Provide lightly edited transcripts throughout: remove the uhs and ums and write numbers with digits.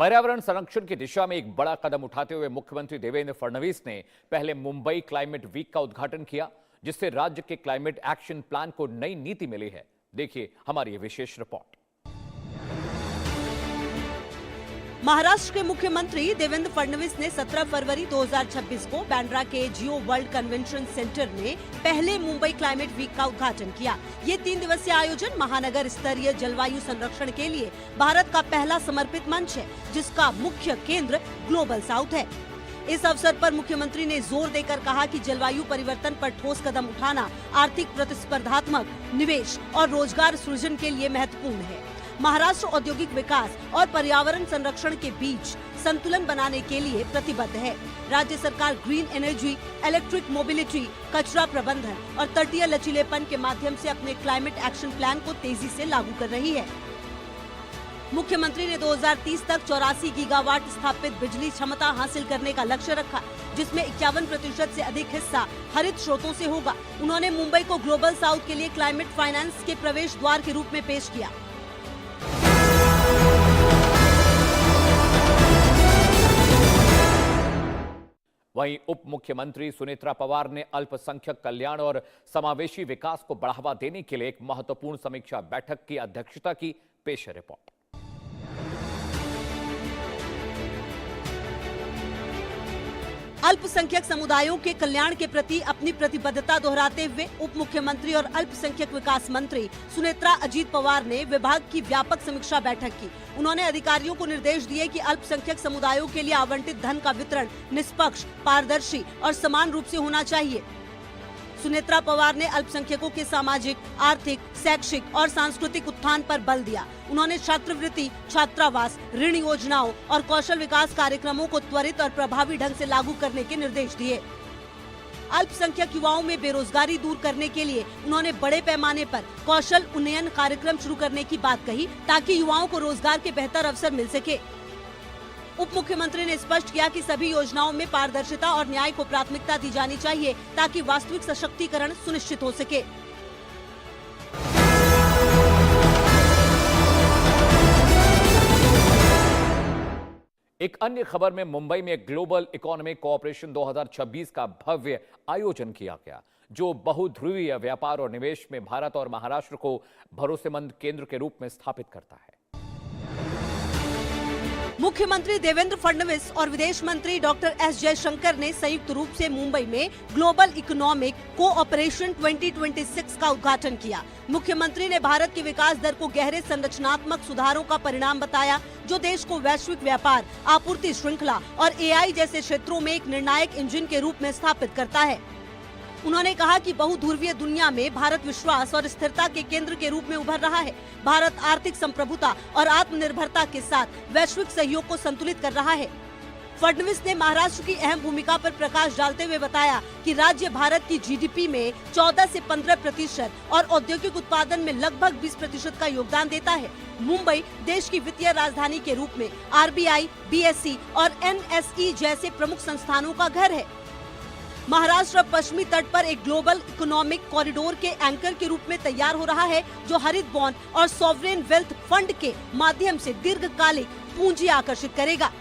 पर्यावरण संरक्षण की दिशा में एक बड़ा कदम उठाते हुए मुख्यमंत्री देवेंद्र फडणवीस ने पहले मुंबई क्लाइमेट वीक का उद्घाटन किया, जिससे राज्य के क्लाइमेट एक्शन प्लान को नई नीति मिली है। देखिए हमारी ये विशेष रिपोर्ट। महाराष्ट्र के मुख्यमंत्री देवेंद्र फडणवीस ने 17 फरवरी 2026 को बांद्रा के जियो वर्ल्ड कन्वेंशन सेंटर में पहले मुंबई क्लाइमेट वीक का उद्घाटन किया। ये 3 दिवसीय आयोजन महानगर स्तरीय जलवायु संरक्षण के लिए भारत का पहला समर्पित मंच है, जिसका मुख्य केंद्र ग्लोबल साउथ है। इस अवसर पर मुख्यमंत्री ने जोर देकर कहा कि जलवायु परिवर्तन पर ठोस कदम उठाना आर्थिक प्रतिस्पर्धात्मक निवेश और रोजगार सृजन के लिए महत्वपूर्ण है। महाराष्ट्र औद्योगिक विकास और पर्यावरण संरक्षण के बीच संतुलन बनाने के लिए प्रतिबद्ध है। राज्य सरकार ग्रीन एनर्जी, इलेक्ट्रिक मोबिलिटी, कचरा प्रबंधन और तटीय लचीलेपन के माध्यम से अपने क्लाइमेट एक्शन प्लान को तेजी से लागू कर रही है। मुख्यमंत्री ने 2030 तक 84 गीगावाट स्थापित बिजली क्षमता हासिल करने का लक्ष्य रखा, जिसमें 51% से अधिक हिस्सा हरित स्रोतों से होगा। उन्होंने मुंबई को ग्लोबल साउथ के लिए क्लाइमेट फाइनेंस के प्रवेश द्वार के रूप में पेश किया। वहीं उप मुख्यमंत्री सुनेत्रा पवार ने अल्पसंख्यक कल्याण और समावेशी विकास को बढ़ावा देने के लिए एक महत्वपूर्ण समीक्षा बैठक की अध्यक्षता की। पेश है रिपोर्ट। अल्पसंख्यक समुदायों के कल्याण के प्रति अपनी प्रतिबद्धता दोहराते हुए उप मुख्यमंत्री और अल्पसंख्यक विकास मंत्री सुनेत्रा अजीत पवार ने विभाग की व्यापक समीक्षा बैठक की। उन्होंने अधिकारियों को निर्देश दिए कि अल्पसंख्यक समुदायों के लिए आवंटित धन का वितरण निष्पक्ष, पारदर्शी और समान रूप से होना चाहिए। सुनेत्रा पवार ने अल्पसंख्यकों के सामाजिक, आर्थिक, शैक्षिक और सांस्कृतिक उत्थान पर बल दिया। उन्होंने छात्रवृत्ति, छात्रावास, ऋण योजनाओं और कौशल विकास कार्यक्रमों को त्वरित और प्रभावी ढंग से लागू करने के निर्देश दिए। अल्पसंख्यक युवाओं में बेरोजगारी दूर करने के लिए उन्होंने बड़े पैमाने पर कौशल उन्नयन कार्यक्रम शुरू करने की बात कही, ताकि युवाओं को रोजगार के बेहतर अवसर मिल सके। उप मुख्यमंत्री ने स्पष्ट किया कि सभी योजनाओं में पारदर्शिता और न्याय को प्राथमिकता दी जानी चाहिए, ताकि वास्तविक सशक्तिकरण सुनिश्चित हो सके। एक अन्य खबर में मुंबई में ग्लोबल इकोनॉमिक कोऑपरेशन 2026 का भव्य आयोजन किया गया, जो बहुध्रुवीय व्यापार और निवेश में भारत और महाराष्ट्र को भरोसेमंद केंद्र के रूप में स्थापित करता है। मुख्यमंत्री देवेंद्र फडणवीस और विदेश मंत्री डॉक्टर एस जयशंकर ने संयुक्त रूप से मुंबई में ग्लोबल इकोनॉमिक कोऑपरेशन 2026 का उद्घाटन किया। मुख्यमंत्री ने भारत के विकास दर को गहरे संरचनात्मक सुधारों का परिणाम बताया, जो देश को वैश्विक व्यापार, आपूर्ति श्रृंखला और एआई जैसे क्षेत्रों में एक निर्णायक इंजन के रूप में स्थापित करता है। उन्होंने कहा कि बहुध्रुवीय दुनिया में भारत विश्वास और स्थिरता के केंद्र के रूप में उभर रहा है। भारत आर्थिक संप्रभुता और आत्मनिर्भरता के साथ वैश्विक सहयोग को संतुलित कर रहा है। फडणवीस ने महाराष्ट्र की अहम भूमिका पर प्रकाश डालते हुए बताया कि राज्य भारत की जीडीपी में 14 से 15% और औद्योगिक उत्पादन में लगभग 20% का योगदान देता है। मुंबई देश की वित्तीय राजधानी के रूप में आरबीआई, बीएसई और एनएसई जैसे प्रमुख संस्थानों का घर है। महाराष्ट्र पश्चिमी तट पर एक ग्लोबल इकोनॉमिक कॉरिडोर के एंकर के रूप में तैयार हो रहा है, जो हरित बॉन्ड और सॉवरेन वेल्थ फंड के माध्यम से दीर्घकालिक पूंजी आकर्षित करेगा।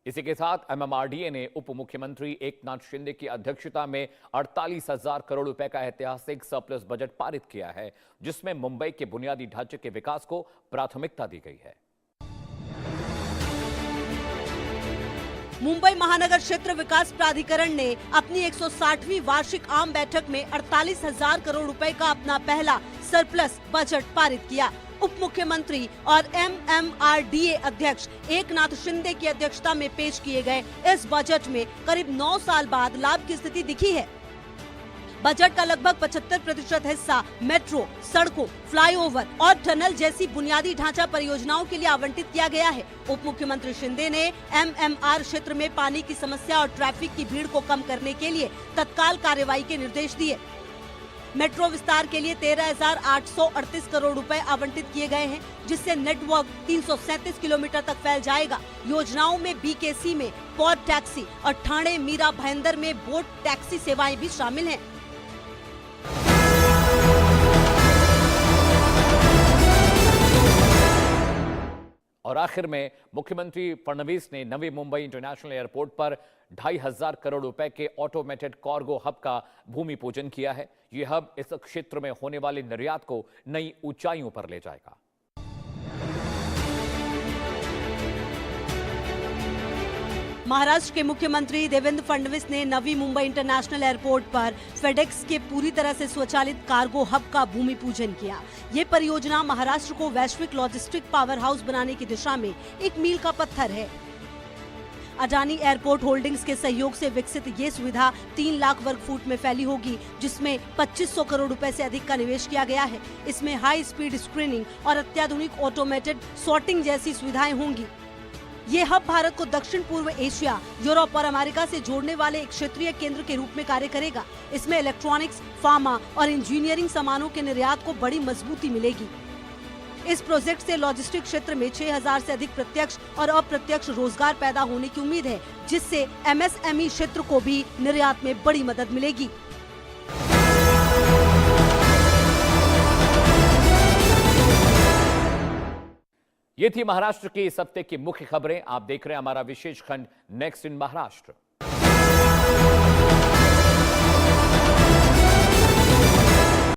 इसी के साथ एमएमआरडीए ने उप मुख्यमंत्री एकनाथ शिंदे की अध्यक्षता में 48,000 करोड़ रुपए का ऐतिहासिक सरप्लस बजट पारित किया है, जिसमें मुंबई के बुनियादी ढांचे के विकास को प्राथमिकता दी गई है। मुंबई महानगर क्षेत्र विकास प्राधिकरण ने अपनी 160वीं वार्षिक आम बैठक में 48,000 करोड़ रुपए का अपना पहला सरप्लस बजट पारित किया। उप मुख्यमंत्री और एमएमआरडीए अध्यक्ष एकनाथ शिंदे की अध्यक्षता में पेश किए गए इस बजट में करीब 9 साल बाद लाभ की स्थिति दिखी है। बजट का लगभग 75% हिस्सा मेट्रो, सड़कों, फ्लाईओवर और टनल जैसी बुनियादी ढांचा परियोजनाओं के लिए आवंटित किया गया है। उप मुख्यमंत्री शिंदे ने एमएमआर क्षेत्र में पानी की समस्या और ट्रैफिक की भीड़ को कम करने के लिए तत्काल कार्रवाई के निर्देश दिए। मेट्रो विस्तार के लिए 13,838 करोड़ रुपए आवंटित किए गए हैं, जिससे नेटवर्क 337 किलोमीटर तक फैल जाएगा। योजनाओं में बीकेसी में पॉड टैक्सी और ठाणे मीरा भाईंदर में बोट टैक्सी सेवाएं भी शामिल हैं। और आखिर में मुख्यमंत्री फडणवीस ने नवी मुंबई इंटरनेशनल एयरपोर्ट पर 2,500 करोड़ रुपए के ऑटोमेटेड कार्गो हब का भूमि पूजन किया है। यह हब इस क्षेत्र में होने वाले निर्यात को नई ऊंचाइयों पर ले जाएगा। महाराष्ट्र के मुख्यमंत्री देवेंद्र फडणवीस ने नवी मुंबई इंटरनेशनल एयरपोर्ट पर फेडेक्स के पूरी तरह से स्वचालित कार्गो हब का भूमि पूजन किया। ये परियोजना महाराष्ट्र को वैश्विक लॉजिस्टिक पावर हाउस बनाने की दिशा में एक मील का पत्थर है। अडानी एयरपोर्ट होल्डिंग्स के सहयोग से विकसित ये सुविधा 3 लाख वर्ग फुट में फैली होगी, जिसमें 2500 करोड़ रुपए से अधिक का निवेश किया गया है। इसमें हाई स्पीड स्क्रीनिंग और अत्याधुनिक ऑटोमेटेड सॉर्टिंग जैसी सुविधाएं होंगी। ये हब भारत को दक्षिण पूर्व एशिया, यूरोप और अमेरिका से जोड़ने वाले एक क्षेत्रीय केंद्र के रूप में कार्य करेगा। इसमें इलेक्ट्रॉनिक्स, फार्मा और इंजीनियरिंग सामानों के निर्यात को बड़ी मजबूती मिलेगी। इस प्रोजेक्ट से लॉजिस्टिक क्षेत्र में 6000 से अधिक प्रत्यक्ष और अप्रत्यक्ष रोजगार पैदा होने की उम्मीद है, जिससे एमएसएमई क्षेत्र को भी निर्यात में बड़ी मदद मिलेगी। ये थी महाराष्ट्र की इस हफ्ते की मुख्य खबरें। आप देख रहे हैं हमारा विशेष खंड नेक्स्ट इन महाराष्ट्र।